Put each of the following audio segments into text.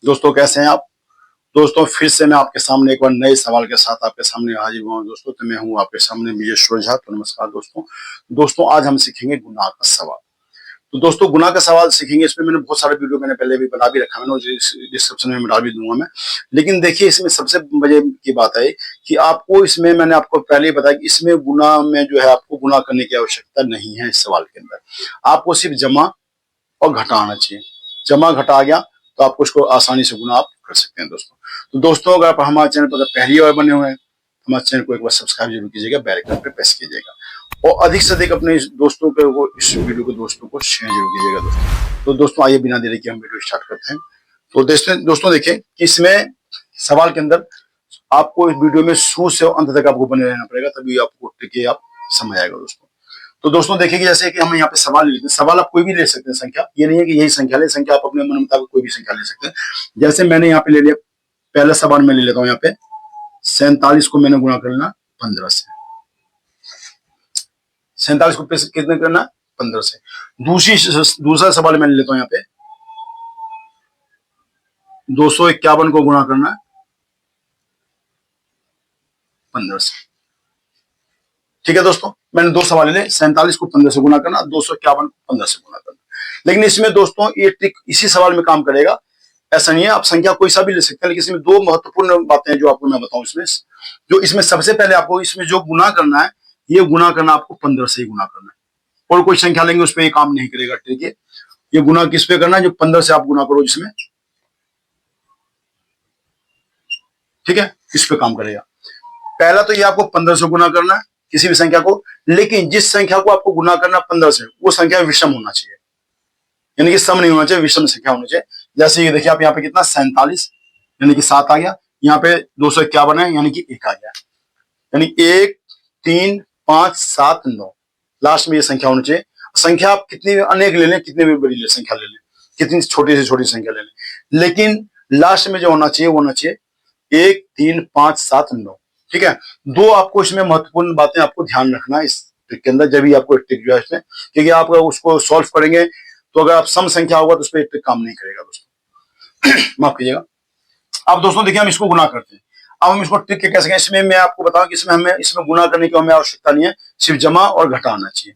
दोस्तों कैसे हैं आप। दोस्तों फिर से मैं आपके सामने एक बार नए सवाल के साथ आपके सामने हाजिर हुआ हूं दोस्तों। तो मैं हूं आपके सामने विजय सूरज। तो नमस्कार दोस्तों। दोस्तों आज हम सीखेंगे गुनाह का सवाल। तो दोस्तों गुनाह का सवाल सीखेंगे। इसमें मैंने बहुत सारे वीडियो मैंने पहले भी बना भी रखा है, डिस्क्रिप्शन में डाल भी दूंगा मैं। लेकिन देखिए इसमें सबसे मजे की बात है कि आपको इसमें मैंने आपको पहले ही बताया कि इसमें गुनाह में जो है आपको गुनाह करने की आवश्यकता नहीं है। इस सवाल के अंदर आपको सिर्फ जमा और घटा आना चाहिए। जमा घटा आ गया तो आपको इसको आसानी से गुना आप कर सकते हैं दोस्तों। तो दोस्तों अगर आप हमारे चैनल पर पहली बार बने हुए हैं, हमारे चैनल को एक बार सब्सक्राइब जरूर कीजिएगा, बेल आइकन पे प्रेस कीजिएगा और अधिक से अधिक अपने दोस्तों को इस वीडियो को दोस्तों को शेयर जरूर कीजिएगा दोस्तों। तो दोस्तों आइए बिना देरी के हम वीडियो स्टार्ट करते हैं। तो दोस्तों देखिए कि इसमें सवाल के अंदर आपको इस वीडियो में शुरू से अंत तक आपको बने रहना पड़ेगा, तभी आपको ट्रिक आप समझ आएगा दोस्तों। तो दोस्तों देखिए कि जैसे कि हम यहाँ पे सवाल लेते हैं, सवाल आप कोई भी ले सकते हैं संख्या, ये नहीं है कि यही संख्या ले, संख्या आप अपने मन मुताबिक कोई भी संख्या ले सकते हैं। जैसे मैंने यहाँ पे ले लिया, पहला सवाल मैं ले लेता हूँ यहाँ पे 47 को मैंने गुणा करना 15 से। 47 को कितने करना 15 से। दूसरा सवाल मैं ले लेता हूँ यहाँ पे 251 को गुणा करना 15 से। ठीक है दोस्तों, मैंने दो सवाल ले, 47 को 15 से गुना करना, 251 को 15 से गुना करना। लेकिन इसमें दोस्तों ये ट्रिक इसी सवाल में काम करेगा, ऐसा नहीं है। आप संख्या कोई सा भी ले सकते हैं, लेकिन इसमें दो महत्वपूर्ण बातें हैं जो आपको मैं बताऊं इसमें। जो इसमें सबसे पहले आपको इसमें जो गुना करना है, ये गुना करना आपको 15 से ही गुना करना है और कोई संख्या लेंगे उस पर ये काम नहीं करेगा। ठीक है, ये गुना किस पे करना है, जो 15 से आप गुना करो जिसमें, ठीक है, इस पे काम करेगा। पहला तो ये आपको 15 से गुना करना है किसी भी संख्या को, लेकिन जिस संख्या को आपको गुना करना 15 से वो संख्या विषम होना चाहिए, यानी कि सम नहीं होना चाहिए, विषम संख्या होनी चाहिए। जैसे ये देखिए आप यहाँ पे कितना 47 यानी कि 7 आ गया, यहाँ पे 251 है यानी कि 1 आ गया, यानी 1 3 5 7 9 लास्ट में ये संख्या होनी चाहिए। संख्या आप कितनी अनेक ले लें, कितनी भी बड़ी संख्या ले लें, कितनी छोटी से छोटी संख्या ले लें, लेकिन लास्ट में जो होना चाहिए वो होना चाहिए 1 3 5 7 9। ठीक है, दो आपको इसमें महत्वपूर्ण बातें आपको ध्यान रखना है इस ट्रिक के अंदर, जब भी आपको ट्रिक जो है इसमें, क्योंकि आप उसको सॉल्व करेंगे तो अगर आप सम संख्या होगा तो उस पर ट्रिक काम नहीं करेगा दोस्तों। माफ कीजिएगा। अब दोस्तों देखिए हम इसको गुना करते हैं। अब हम इसको ट्रिक कैसे करें, इसमें मैं आपको बताऊं कि इसमें हमें इसमें गुना करने की हमें आवश्यकता नहीं है, सिर्फ जमा और घटा आना चाहिए,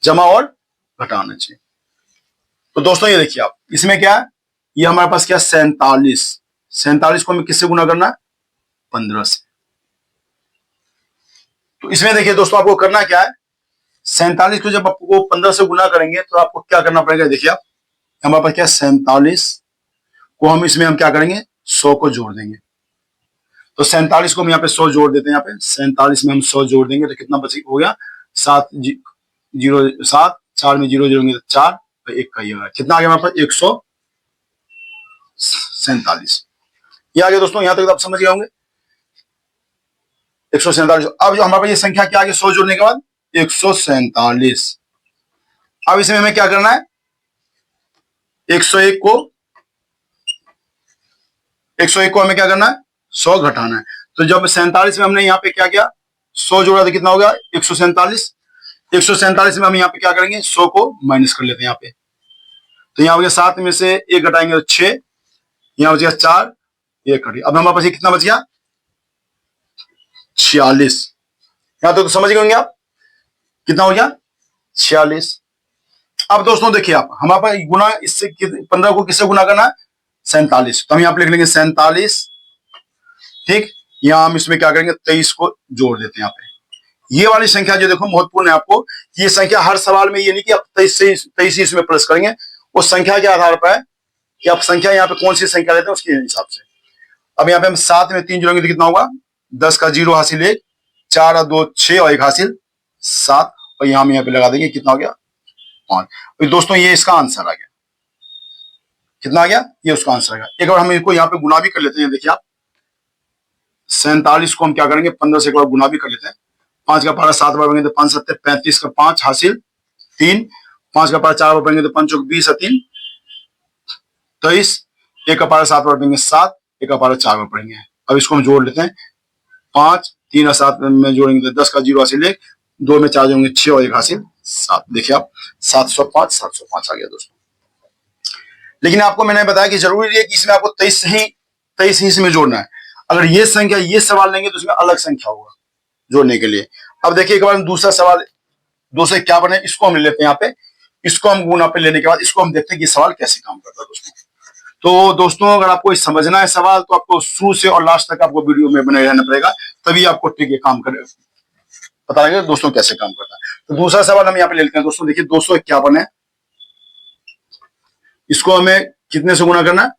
जमा और घटा आना चाहिए। तो दोस्तों ये देखिए आप इसमें क्या है, ये हमारे पास क्या 47 को हमें किससे गुना करना है 15 से। तो इसमें देखिए दोस्तों आपको करना क्या है, 47 को जब आपको 15 से गुना करेंगे तो आपको क्या करना पड़ेगा, देखिए आप हमारे पास क्या 47 को हम इसमें हम क्या करेंगे 100 को जोड़ देंगे। तो 47 को हम यहाँ पे 100 जोड़ देते हैं, यहाँ पे 47 में हम 100 जोड़ देंगे तो कितना बच हो गया 7 0 7 4 में 0 जोड़ेंगे तो 4 तो 1 का ये कितना आ गया हमारे पास 147। ये आ गया दोस्तों, यहाँ तक तो आप समझ गए होंगे 147। अब जो हमारे पास ये संख्या क्या आ गई 100 जोड़ने के बाद 147। अब इसमें हमें क्या करना है 101 को हमें क्या करना है 100 घटाना है। तो जब 47 में हमने यहाँ पे क्या किया 100 जोड़ा तो कितना हो गया 147। 147 में हम यहाँ पे क्या करेंगे 100 को माइनस कर लेते हैं यहाँ पे। तो यहाँ हो गया 7 में से 1 घटाएंगे तो 6, यहाँ बच गया 4, 1 घट गया। अब हमारे पास कितना बच गया 46। यहाँ तो समझ गए होंगे आप कितना हो गया 46। अब दोस्तों देखिए आप हमारे पास गुना इससे 15 को किससे गुना करना है 47। तो हम यहाँ पे लिख लेंगे 47। ठीक, यहाँ हम इसमें क्या करेंगे 23 को जोड़ देते हैं यहाँ पे। ये वाली संख्या जो देखो महत्वपूर्ण है आपको, ये संख्या हर सवाल में ये नहीं कि आप 23 इसमें प्लस करेंगे, उस संख्या के आधार पर कि आप संख्या यहाँ पे कौन सी संख्या लेते हैं उसके हिसाब से। अब यहाँ पे हम 7 में 3 जोड़ेंगे तो कितना होगा 10 का 0 हासिल 1, 4 और 2 6 और 1 हासिल 7 और यहाँ हम यहाँ पे लगा देंगे कितना हो गया 5। तो दोस्तों ये इसका आंसर आ गया, कितना आ गया ये उसका आंसर आ गया। एक बार हम इसको यहाँ पे गुना भी कर लेते हैं, देखिए आप 47 को हम क्या करेंगे 15 से एक बार गुना भी कर लेते हैं। 5 का पारा 7 बार बनेंगे तो 5 7 35 का 5 हासिल 3, 5 का पारा 4 बार बनेंगे तो 5 20 3 23, 1 का पारा 7 बार बनेंगे 7, 1 का पारा 4 बार पढ़ेंगे। अब इसको हम जोड़ लेते हैं 5 3 और 7 में जोड़ेंगे तो 10 का 0 हासिल 1, 2 में 4 जोड़ेंगे 6 और 1 हासिल 7। देखिए आप 705 आ गया दोस्तों। लेकिन आपको मैंने बताया कि जरूरी है कि इसमें आपको 23 ही इसमें जोड़ना है। अगर ये संख्या ये सवाल लेंगे तो इसमें अलग संख्या होगा जोड़ने के लिए। अब देखिए एक बार दूसरा सवाल 251 है, इसको हम ले लेते हैं यहाँ पे। इसको हम गुना पे लेने के बाद इसको हम देखते हैं कि सवाल कैसे काम करता है दोस्तों। तो दोस्तों अगर आपको समझना है सवाल तो आपको शुरू से और लास्ट तक आपको वीडियो में बने रहना पड़ेगा, तभी आपको ट्रिक ये काम करे पता लगेगा दोस्तों कैसे काम करता है। तो दूसरा सवाल हम यहाँ पे ले लेते हैं दोस्तों। देखिए 251 है, इसको हमें कितने से गुना करना है?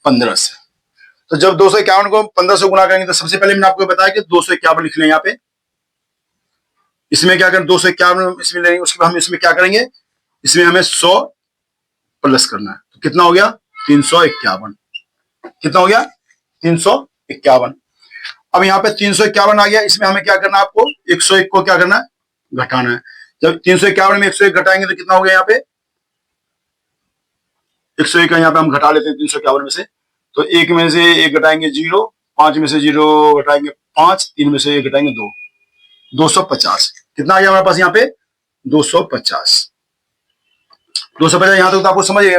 15 से। तो जब 251 को 15 से गुना करेंगे तो सबसे पहले मैंने आपको बताया कि 251 लिख लें यहाँ पे। इसमें क्या करें? 251 इसमें लेंगे, उसके बाद हम इसमें क्या करेंगे? इसमें हमें 100 प्लस करना है। तो कितना हो गया? 351। कितना हो गया? 351। अब यहाँ पे 351 आ गया, इसमें हमें क्या करना है? आपको 101 को क्या करना है? घटाना है। जब 351 में 101 घटाएंगे तो कितना हो गया? यहाँ पे 101 का यहाँ पे हम घटा लेते हैं 351 में से। तो एक में से एक घटाएंगे 0, 5 में से 0 घटाएंगे 5, 3 में से एक घटाएंगे 2, 250। कितना आ गया हमारे पास यहाँ पे? 250। 250 यहां तक तो आपको समझ गए।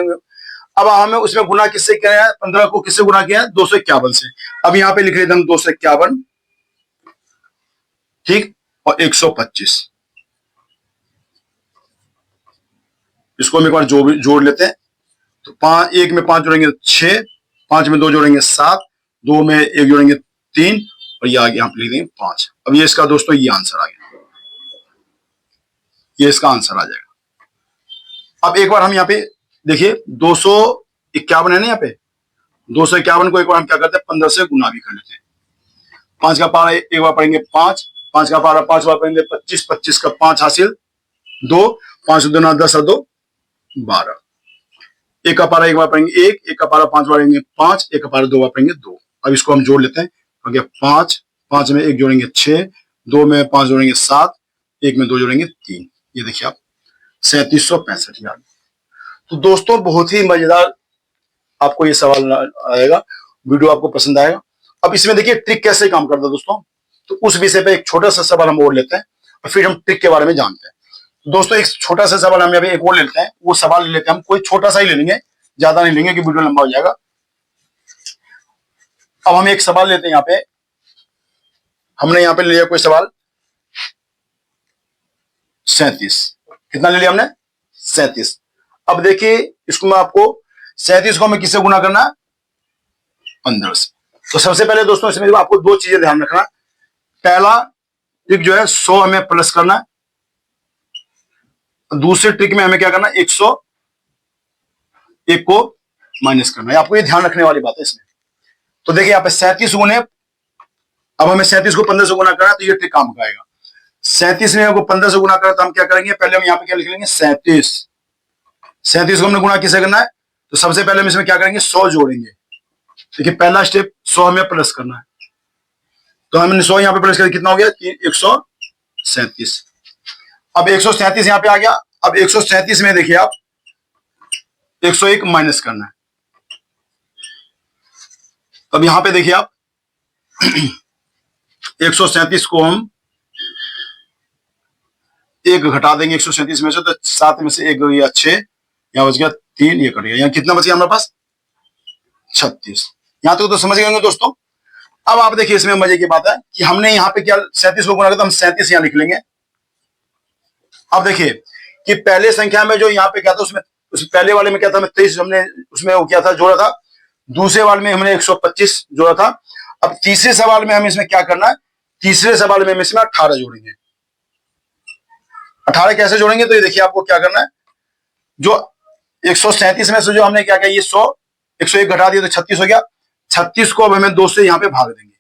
अब हमें उसमें गुना किससे किया है? 15 को किससे गुना किया है? 251 से। अब यहाँ पे लिख लेते हम 251, ठीक, और 125। इसको हम एक बार जोड़ लेते हैं। तो 5, 1 में 5 जोड़ेंगे 6, 5 में 2 जोड़ेंगे 7, 2 में 1 जोड़ेंगे 3, और ये आगे यहाँ पे लिख देंगे 5। अब ये इसका दोस्तों ये आंसर आ गया, ये इसका आंसर आ जाएगा। अब एक बार हम यहाँ पे देखिए 251 है ना, यहाँ पे 251 को एक बार हम क्या करते हैं? 15 से गुना भी कर लेते हैं। 5 का पारा एक बार पढ़ेंगे 5, 5 का पारा 5 बार पढ़ेंगे 25, 25 का 5 हासिल 2, 5 2 10 और 2 12। एक का पारा एक बार पढ़ेंगे 1, एक का पारा 5 बार पढ़ेंगे 5, एक का पारा 2 बार पढ़ेंगे 2। अब इसको हम जोड़ लेते हैं। हो गया 5, 5 में 1 जोड़ेंगे 6, 2 में 5 जोड़ेंगे 7, 1 में 2 जोड़ेंगे 3। ये देखिए आप 3765 यार। तो दोस्तों बहुत ही मजेदार आपको ये सवाल आएगा, वीडियो आपको पसंद आएगा। अब इसमें देखिए ट्रिक कैसे काम करता है दोस्तों। तो उस विषय पे एक छोटा सा सवाल हम और लेते हैं और फिर हम ट्रिक के बारे में जानते हैं। तो दोस्तों एक छोटा सा सवाल हम अभी एक और लेते हैं। वो सवाल ले लेते हैं हम, कोई छोटा सा ही ले लेंगे, ज्यादा नहीं लेंगे कि वीडियो लंबा हो जाएगा। अब हम एक सवाल लेते हैं यहाँ पे। हमने यहाँ पे लिया कोई सवाल 37। कितना ले लिया हमने? 37। अब देखिए इसको मैं आपको 37 को हमें किससे गुना करना है? 15 से। तो सबसे पहले दोस्तों इसमें आपको दो चीजें ध्यान रखना। पहला ट्रिक जो है 100 हमें प्लस करना है, दूसरे ट्रिक में हमें क्या करना है? 101 को माइनस करना है। आपको ये ध्यान रखने वाली बात है इसमें। तो देखिए यहाँ पे 37 गुने, अब हमें 37 को 15 से गुना करना है तो ये ट्रिक काम आएगा। 37 में को 15 से गुना करें तो हम क्या करेंगे? पहले हम यहाँ पे क्या लिख लेंगे? 37। 37 को हमने गुना किससे करना है? तो सबसे पहले हम इसमें क्या करेंगे? 100 जोड़ेंगे। देखिए पहला स्टेप 100 हमें प्लस करना है। तो हमने 100 यहाँ पे प्लस करके कितना हो गया? 137। अब 137 यहाँ पे आ गया। अब 137 में देखिए आप 101 माइनस करना है। अब यहां पे देखिए आप 137 को हम एक घटा देंगे 137 में से, तो 7 में से 1 गया 6, यहाँ बच गया 3, ये कट गया। यहाँ कितना बच गया हमारे पास? 36। यहां तक तो समझ गए दोस्तों। अब आप देखिए इसमें मजे की बात है कि हमने यहाँ पे क्या 37 को गुना किया, तो हम 37 यहाँ लिख लेंगे। अब देखिए कि पहले संख्या में जो यहाँ पे क्या था, उसमें उस पहले वाले में क्या था? 23 हमने उसमें वो किया था, जोड़ा था। दूसरे वाले में हमने 125 जोड़ा था। अब तीसरे सवाल में हमें इसमें क्या करना है? तीसरे सवाल में हम इसमें 18 जोड़ेंगे। 18 कैसे जोड़ेंगे? तो ये देखिए आपको क्या करना है, जो 137 में से जो हमने क्या किया, ये 100 101 घटा दिया तो 36 हो गया। 36 को अब हमें 2 से यहाँ पे भाग देंगे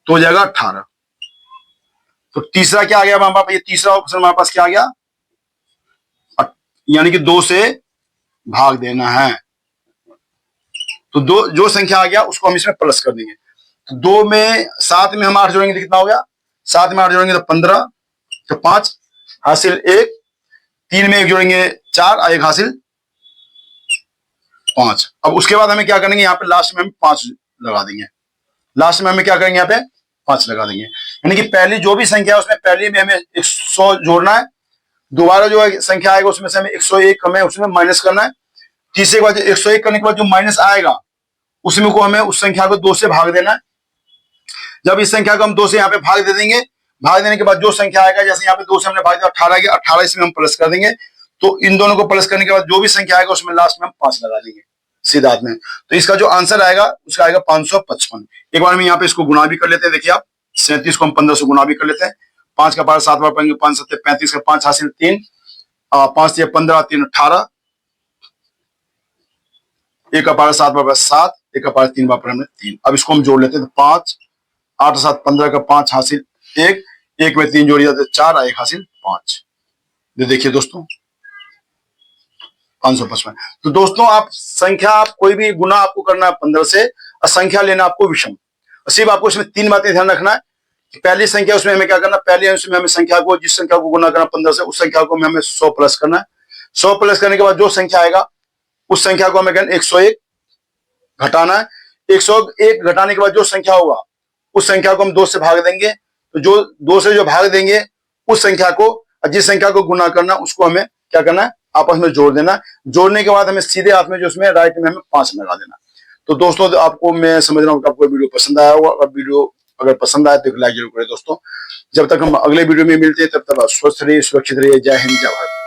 तो हो जाएगा 18। तो तीसरा क्या आ गया हमारे पास? ये तीसरा ऑप्शन हमारे पास क्या आ गया? यानी कि 2 से भाग देना है। तो दो जो संख्या आ गया उसको हम इसमें प्लस कर देंगे। तो 2 में 7 में हम 8 जोड़ेंगे तो कितना हो गया? 7 में 8 जोड़ेंगे तो 15, तो 5 हासिल 1, 3 में 1 जोड़ेंगे 4, 1 हासिल 5। अब उसके बाद हमें क्या करेंगे? यहाँ पे लास्ट में हम 5 लगा देंगे। लास्ट में हमें क्या करेंगे? यहाँ पे 5 लगा देंगे। यानी कि पहली जो भी संख्या है उसमें पहली में हमें 100 जोड़ना है, दोबारा जो संख्या आएगा उसमें से हमें 101 हमें उसमें माइनस करना है, तीसरे के बाद 101 करने के बाद जो माइनस आएगा उसमें को हमें उस संख्या को 2 से भाग देना है। जब इस संख्या को हम 2 से यहाँ पे भाग दे देंगे, भाग देने के बाद जो संख्या आएगा, जैसे यहाँ पे 2 से हमने भाग दिया 18 के, 18 इसमें हम प्लस कर देंगे, तो इन दोनों को प्लस करने के बाद जो भी संख्या आएगा उसमें लास्ट में हम 5 लगा देंगे सीधा हाथ में। तो इसका जो आंसर आएगा उसका आएगा 555। एक बार में यहाँ पे इसको गुना भी कर लेते हैं। देखिए आप 37 को हम 15 से गुना भी कर लेते हैं। 5 का पावर 7 बार पढ़ेंगे, 5 7 35 का 5 हासिल 3, 5 से 15 3 18, 1 का पावर 7 बार 7, 1 का पावर 3 बार पढ़ेंगे 3। अब इसको हम जोड़ लेते हैं, तो 5 8 7 15 का 5 हासिल 1, 1 में 3 जोड़ी जाते 4, 1 हासिल 5। देखिए दोस्तों 555। तो दोस्तों आप संख्या, आप कोई भी गुना आपको करना है 15 से, और संख्या लेना आपको विषम। सिर्फ आपको इसमें 3 बातें ध्यान रखना है कि पहली संख्या उसमें हमें क्या करना, पहले उसमें हमें संख्या को, जिस संख्या को गुना करना 15 से, उस संख्या को हमें 100 प्लस करना है। 100 प्लस करने के बाद जो संख्या आएगा उस संख्या को हमें कहना 101 घटाना है। 101 घटाने के बाद जो संख्या होगा उस संख्या को हम 2 से भाग देंगे। तो जो 2 से जो भाग देंगे उस संख्या को, जिस संख्या को गुना करना उसको हमें क्या करना है, आपस में जोड़ देना। जोड़ने के बाद हमें सीधे हाथ में जो उसमें राइट में हमें 5 लगा देना। तो दोस्तों आपको मैं समझ रहा हूँ कि आपको वीडियो पसंद आया होगा। और वीडियो अगर पसंद आए तो एक लाइक जरूर करें दोस्तों। जब तक हम अगले वीडियो में मिलते हैं तब तक आप स्वस्थ रहिए, सुरक्षित रहिए। जय हिंद, जय भारत।